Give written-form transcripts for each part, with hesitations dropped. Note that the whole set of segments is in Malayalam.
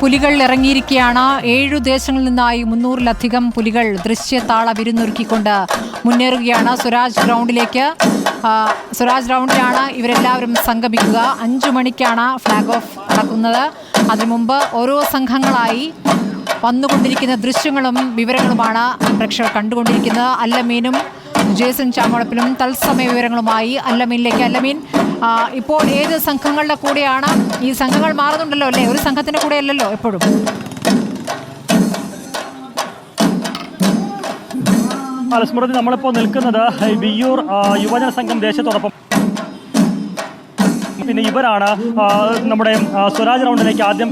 പുലികൾ ഇറങ്ങിയിരിക്കുകയാണ്. 7 ദേശങ്ങളിൽ നിന്നായി 300-ലധികം പുലികൾ ദൃശ്യതാള വിരുന്നൊരുക്കിക്കൊണ്ട് മുന്നേറുകയാണ് സ്വരാജ് ഗ്രൗണ്ടിലേക്ക്. സ്വരാജ് ഗ്രൗണ്ടിലാണ് ഇവരെല്ലാവരും സംഗമിക്കുക. 5 മണിക്കാണ് ഫ്ലാഗ് ഓഫ് നടക്കുന്നത്. അതിനു മുമ്പ് ഓരോ സംഘങ്ങളായി വന്നുകൊണ്ടിരിക്കുന്ന ദൃശ്യങ്ങളും വിവരങ്ങളുമാണ് പ്രേക്ഷകർ കണ്ടുകൊണ്ടിരിക്കുന്നത്. അല്ലമീനും ജേസൺ ചാമളപ്പിലും തത്സമയ വിവരങ്ങളുമായി അല്ലമീനിലേക്ക്. അല്ലമീൻ, ഇപ്പോൾ ഏത് സംഘങ്ങളുടെ കൂടെയാണ്? ഈ സംഘങ്ങൾ മാറുന്നുണ്ടല്ലോ അല്ലേ? ഒരു സംഘത്തിന്റെ കൂടെ അല്ലല്ലോ എപ്പോഴും. സ്മൃതി, നമ്മളിപ്പോൾ നിൽക്കുന്നത് വിയ്യൂർ യുവജന സംഘം ദേശത്തോടൊപ്പം. പിന്നെ ഇവരാണ് നമ്മുടെ സ്വരാജ് റൗണ്ടിലേക്ക് ആദ്യം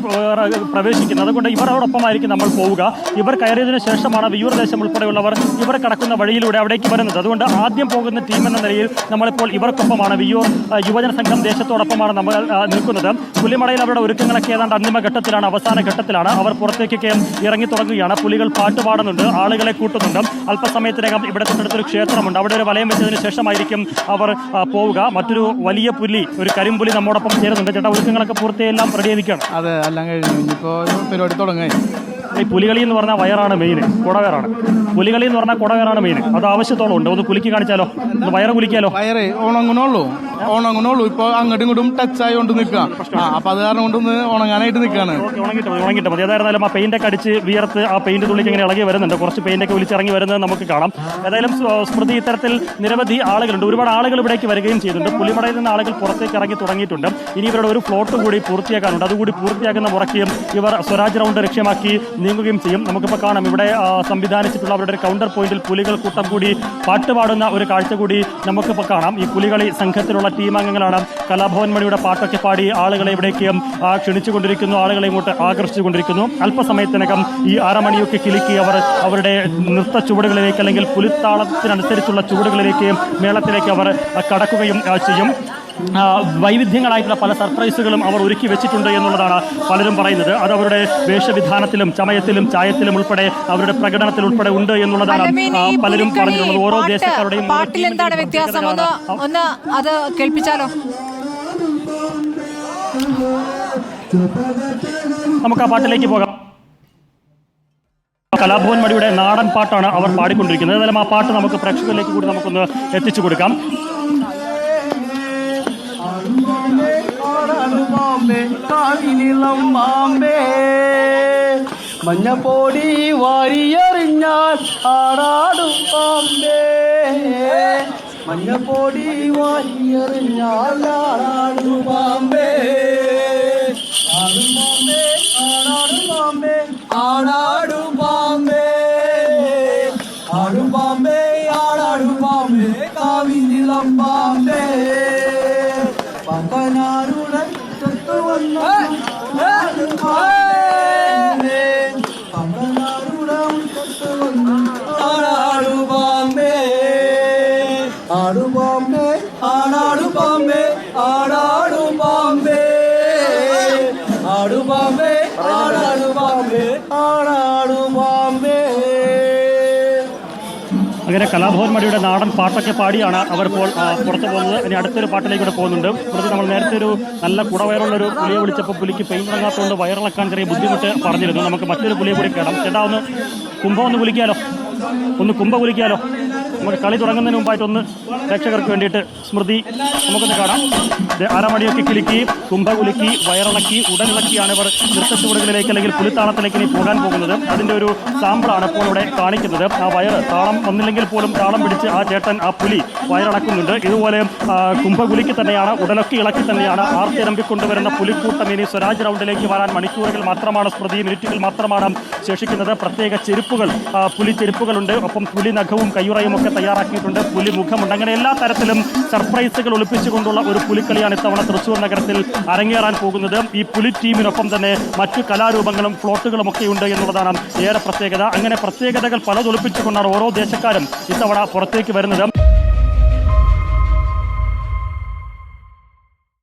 പ്രവേശിക്കുന്നത്. അതുകൊണ്ട് ഇവരോടൊപ്പമായിരിക്കും നമ്മൾ പോവുക. ഇവർ കയറിയതിനു ശേഷമാണ് വിയ്യൂർ ദേശം ഉൾപ്പെടെയുള്ളവർ ഇവർ കടക്കുന്ന വഴിയിലൂടെ അവിടേക്ക് വരുന്നത്. അതുകൊണ്ട് ആദ്യം പോകുന്ന ടീം എന്ന നിലയിൽ നമ്മളിപ്പോൾ ഇവർക്കൊപ്പമാണ്. വിയ്യൂർ യുവജന സംഘം ദേശത്തോടൊപ്പമാണ് നമ്മൾ നിൽക്കുന്നത്. പുലിമടയിൽ അവരുടെ ഒരുക്കങ്ങളൊക്കെ ഏതാണ്ട് അന്തിമഘട്ടത്തിലാണ്, അവസാന ഘട്ടത്തിലാണ്. അവർ പുറത്തേക്കൊക്കെ ഇറങ്ങി തുടങ്ങുകയാണ്. പുലികൾ പാട്ട് പാടുന്നുണ്ട്, ആളുകളെ കൂട്ടുന്നുണ്ട്. അല്പസമയത്തിനകം ഇവിടെ തൊട്ടടുത്തൊരു ക്ഷേത്രമുണ്ട്. അവിടെ ഒരു വലയം വെച്ചതിന് ശേഷമായിരിക്കും അവർ പോവുക. മറ്റൊരു വലിയ പുലി, ഒരു കരിമ്പുലി നമ്മോടൊപ്പം ചേരുന്നുണ്ട്. ചേട്ടാ, ഒരുക്കങ്ങളൊക്കെ പൂർത്തിയെല്ലാം റെഡി ആയിരിക്കുകയാണ്? അതെ, എല്ലാം കഴിഞ്ഞു. ഇനിയിപ്പോൾ പരിപാടി തുടങ്ങി. ഈ പുലികളി എന്ന് പറഞ്ഞാൽ വയറാണ് മെയിൻ, കുടവയറാണ്. പുലികളി എന്ന് പറഞ്ഞാൽ കുടവയറാണ് മെയിൻ. അത് ആവശ്യത്തോളം ഉണ്ട്. ഒന്ന് കുലുക്കി കാണിച്ചാലോ? ഒന്ന് വയറ് കുലിക്കാലോ? വയറ് ഉണങ്ങണുള്ളൂ. ഇപ്പൊ അങ്ങോട്ടും ഇങ്ങോട്ടും ടച്ച് ആയിക്കൊണ്ട് നിൽക്കാം. അപ്പൊ അത് കാരണം കൊണ്ടൊന്ന് ഉണങ്ങാനായിട്ട് നിൽക്കാണ്. ഉണങ്ങിട്ട് മതി. ഏതായിരുന്നാലും ആ പെയിന്റ് ഒക്കെ അടിച്ച് വിയർത്ത് ആ പെയിന്റ് തുള്ളിക്ക് ഇങ്ങനെ ഇളകി വരുന്നുണ്ട്. കുറച്ച് പെയിന്റ് ഒക്കെ വിളിച്ചിറങ്ങി വരുന്നത് നമുക്ക് കാണാം. ഏതായാലും സ്മൃതി, ഇത്തരത്തിൽ നിരവധി ആളുകളുണ്ട്. ഒരുപാട് ആളുകൾ ഇവിടേക്ക് വരികയും ചെയ്യുന്നുണ്ട്. പുലിമടയിൽ നിന്ന് ആളുകൾ പുറത്തേക്ക് ഇറങ്ങി തുടങ്ങിയിട്ടുണ്ട്. ഇനി ഇവരുടെ ഒരു ഫ്ലോട്ട് കൂടി പൂർത്തിയാക്കാനുണ്ട്. അതുകൂടി പൂർത്തിയാക്കുന്ന മുറയ്ക്കും ഇവർ സ്വരാജ് റൗണ്ട് ലക്ഷ്യമാക്കി നീങ്ങുകയും ചെയ്യും. നമുക്കിപ്പോൾ കാണാം, ഇവിടെ സംവിധാനിച്ചിട്ടുള്ള അവരുടെ ഒരു കൗണ്ടർ പോയിന്റിൽ പുലികൾ കൂട്ടം കൂടി പാട്ടുപാടുന്ന ഒരു കാഴ്ച കൂടി നമുക്കിപ്പോൾ കാണാം. ഈ പുലികളി സംഘത്തിലുള്ള ടീം അംഗങ്ങളാണ് കലാഭവൻ മണിയുടെ പാട്ടൊക്കെ പാടി ആളുകളെ ഇവിടേക്ക് ക്ഷണിച്ചുകൊണ്ടിരിക്കുന്നു, ആളുകളെ ഇങ്ങോട്ട് ആകർഷിച്ചുകൊണ്ടിരിക്കുന്നു. അല്പസമയത്തിനകം ഈ അരമണിയൊക്കെ കിലുക്കി അവർ അവരുടെ നൃത്ത ചുവടുകളിലേക്ക്, അല്ലെങ്കിൽ പുലിത്താളത്തിനനുസരിച്ചുള്ള ചുവടുകളിലേക്ക്, മേളത്തിലേക്ക് അവർ കടക്കുകയും ചെയ്യും. വൈവിധ്യങ്ങളായിട്ടുള്ള പല സർപ്രൈസുകളും അവർ ഒരുക്കി വെച്ചിട്ടുണ്ട് എന്നുള്ളതാണ് പലരും പറയുന്നത്. അത് അവരുടെ വേഷവിധാനത്തിലും ചമയത്തിലും ചായത്തിലും ഉൾപ്പെടെ അവരുടെ പ്രകടനത്തിൽ ഉൾപ്പെടെ ഉണ്ട് എന്നുള്ളതാണ് പലരും പറഞ്ഞിട്ടുള്ളത്. ഓരോ ദേശക്കാരുടെയും പാട്ടിൽ എന്താണ് വ്യത്യാസം? ഒന്ന് അത് കേൾപ്പിച്ചാലോ? നമുക്ക് ആ പാട്ടിലേക്ക് പോകാം. കലാഭവൻ മണിയുടെ നാടൻ പാട്ടാണ് അവർ പാടിക്കൊണ്ടിരിക്കുന്നത്. ഏതായാലും ആ പാട്ട് നമുക്ക് പ്രേക്ഷകരിലേക്ക് കൂടി നമുക്കൊന്ന് എത്തിച്ചു കൊടുക്കാം. മഞ്ഞപ്പൊടി വാരിയെറിഞ്ഞാൽ ആടാടും പാമ്പേ, മഞ്ഞപ്പൊടി വാരിയെറിഞ്ഞാൽ ആടാടും പാമ്പേ, ആടും പാമ്പേ, ആടാടും പാമ്പേ, ആടാടും പാമ്പേ, ആടും പാമ്പേ, ആടാടും പാമ്പേ, കാവിനിളം പാമ്പേ, പമ്പനാരുടെ മുറ്റത്ത് വന്നു പമ്പനാരുടെ മുറ്റത്ത് വന്നു ആടാടു പാമ്പേ, ആടു പാമ്പേ, ആടാടു പാമ്പേ, ആടാടു പാമ്പേ, ആടു പാമ്പേ, ആടാടു പാമ്പേ, ആടാടു പാമ്പേ. അങ്ങനെ കലാഭവൻ മണിയുടെ നാടൻ പാട്ടൊക്കെ പാടിയാണ് അവർ ഇപ്പോൾ പുറത്തു പോകുന്നത്. ഇനി അടുത്തൊരു പാട്ടിലേക്കൂടെ പോകുന്നുണ്ട്. ഇവിടുത്തെ നമ്മൾ നേരത്തെ ഒരു നല്ല കുടവയറുള്ളൊരു പുലിയെ വിളിച്ചപ്പോൾ പുലിക്ക് പെയിൻ തുടങ്ങാത്തതുകൊണ്ട് വയറിളക്കാൻ ചെറിയ ബുദ്ധിമുട്ട് പറഞ്ഞിരുന്നു. നമുക്ക് മറ്റൊരു പുലിയെ കൂടി കേടാം. ചേട്ടാ, ഒന്ന് കുംഭം ഒന്ന് കുലിക്കാലോ? ഒന്ന് കുംഭ കുലിക്കാലോ? നമുക്ക് കളി തുടങ്ങുന്നതിന് മുമ്പായിട്ടൊന്ന് പ്രേക്ഷകർക്ക് വേണ്ടിയിട്ട് സ്മൃതി നമുക്കൊന്ന് കാണാം. അരമണിയൊക്കെ കിലുക്കി, കുംഭ കുലുക്കി, വയറിളക്കി, ഉടനിളക്കിയാണ് ഇവർ നൃത്തച്ചുവടുകളിലേക്ക് അല്ലെങ്കിൽ പുലിത്താളത്തിലേക്ക് ഇനി പോകാൻ പോകുന്നത്. അതിൻ്റെ ഒരു സാമ്പിളാണ് ഇപ്പോൾ ഇവിടെ കാണിക്കുന്നത്. ആ വയറ് താളം വന്നില്ലെങ്കിൽ പോലും താളം പിടിച്ച് ആ ചേട്ടൻ, ആ പുലി വയറിളക്കുന്നുണ്ട്. ഇതുപോലെ കുംഭകുലിക്ക് തന്നെയാണ്, ഉടലൊക്കെ ഇളക്കി തന്നെയാണ് ആർത്തിരമ്പിക്കൊണ്ടുവരുന്ന പുലിക്കൂട്ടം ഇനി സ്വരാജ് റൗണ്ടിലേക്ക് വരാൻ മണിക്കൂറുകൾ മാത്രമാണ് സ്മൃതി, മിനിറ്റുകൾ മാത്രമാണ് ശേഷിക്കുന്നത്. പ്രത്യേക ചെരുപ്പുകൾ, പുലി ചെരുപ്പുകളുണ്ട്. ഒപ്പം പുലി നഖവും കയ്യുറയും ഒക്കെ തയ്യാറാക്കിയിട്ടുണ്ട്. പുലി മുഖമുണ്ട്. അങ്ങനെ എല്ലാ തരത്തിലും സർപ്രൈസുകൾ ഒളിപ്പിച്ചുകൊണ്ടുള്ള ഒരു പുലിക്കളിയാണ് ഇത്തവണ തൃശ്ശൂർ നഗരത്തിൽ അരങ്ങേറാൻ പോകുന്നത്. ഈ പുലി ടീമിനൊപ്പം തന്നെ മറ്റു കലാരൂപങ്ങളും ഫ്ലോട്ടുകളും ഒക്കെ ഉണ്ട് എന്നുള്ളതാണ് ഏറെ പ്രത്യേകത. അങ്ങനെ പ്രത്യേകതകൾ പലതൊളിപ്പിച്ചുകൊണ്ടാണ് ഓരോ ദേശക്കാരും ഇത്തവണ പുറത്തേക്ക് വരുന്നത്.